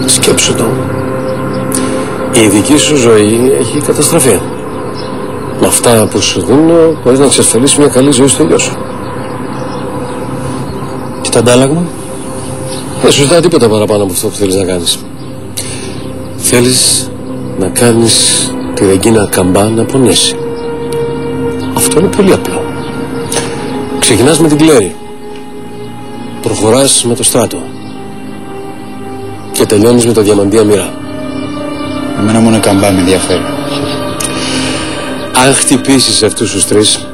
Σκέψου το. Η δική σου ζωή έχει καταστραφεί. Με αυτά που σου δίνω μπορείς να εξασφαλίσεις μια καλή ζωή στο γιο σου. Και το αντάλλαγμα? Δεν σου ζητάω τίποτα παραπάνω από αυτό που θέλεις να κάνεις. Θέλεις να κάνεις τη Ρεγκίνα Καμπά να πονέσει. Αυτό είναι πολύ απλό. Ξεκινάς με την Κλέρι, προχωράς με το Στράτο και τελειώνεις με το Διαμαντία Μοιρά. Εμένα μόνο η Καμπά με ενδιαφέρει. Αν χτυπήσεις αυτούς τους τρεις,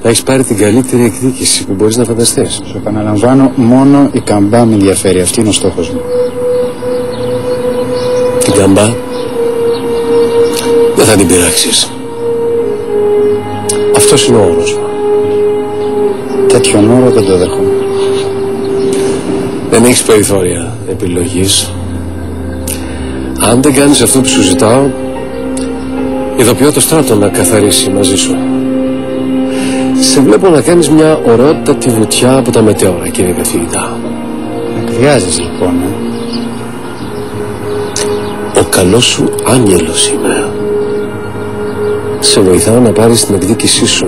θα έχεις πάρει την καλύτερη εκδίκηση που μπορείς να φανταστείς. Σου επαναλαμβάνω, μόνο η Καμπά με ενδιαφέρει. Αυτή είναι ο στόχος μου. Την Καμπά δεν θα την πειράξεις. Αυτός είναι ο όρος μου. Τέτοιον όρο δεν το δέχομαι. Δεν έχεις περιθώρια επιλογής. Αν δεν κάνεις αυτό που σου ζητάω, ειδοποιώ το Στράτο να καθαρίσει μαζί σου. Σε βλέπω να κάνεις μια ωραιότατη βουτιά από τα μετέωρα, κύριε καθηγητά. Εκβιάζεις λοιπόν, Ο καλός σου άγγελος είμαι. Σε βοηθάω να πάρεις την εκδίκησή σου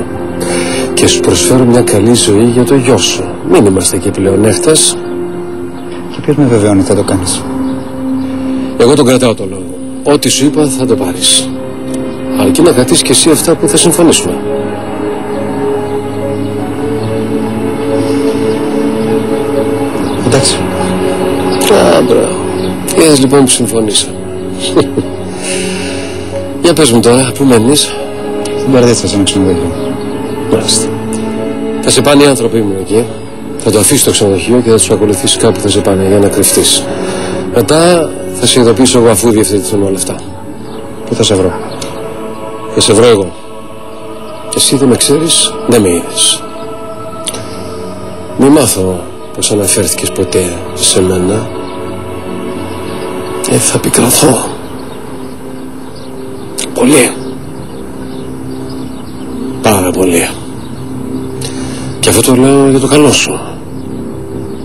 και σου προσφέρω μια καλή ζωή για το γιο σου. Μην είμαστε και πλεονέκτες. Και ποιος με βεβαιώνει θα το κάνεις? Εγώ τον κρατάω το λόγο. Ό,τι σου είπα θα το πάρεις. Αρκεί να κρατήσεις και εσύ αυτά που θα συμφωνήσουμε. Εντάξει. Μπράβο. Είδες λοιπόν που συμφωνήσαμε. Για πες μου τώρα, πού μένεις? Στην Καρδίτσα, σε ένα ξενοδοχείο. Μάλιστα. Θα σε πάνε οι άνθρωποι μου εκεί. Θα το αφήσεις στο ξενοδοχείο και θα τους ακολουθήσεις κάπου θα σε πάνε για να κρυφτείς. Μετά θα σε ειδοποιήσω εγώ αφού διευθετηθούν όλα αυτά. Πού θα σε βρω? Θα σε βρω εγώ. Και εσύ δεν με ξέρεις, δεν με είδες. Μη μάθω πως αναφέρθηκες ποτέ σε μένα. Θα πικραθώ. Πολύ. Πάρα πολύ. Και αυτό το λέω για το καλό σου.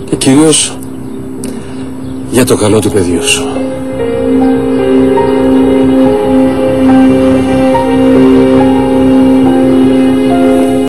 Και κυρίως για το καλό του παιδιού σου.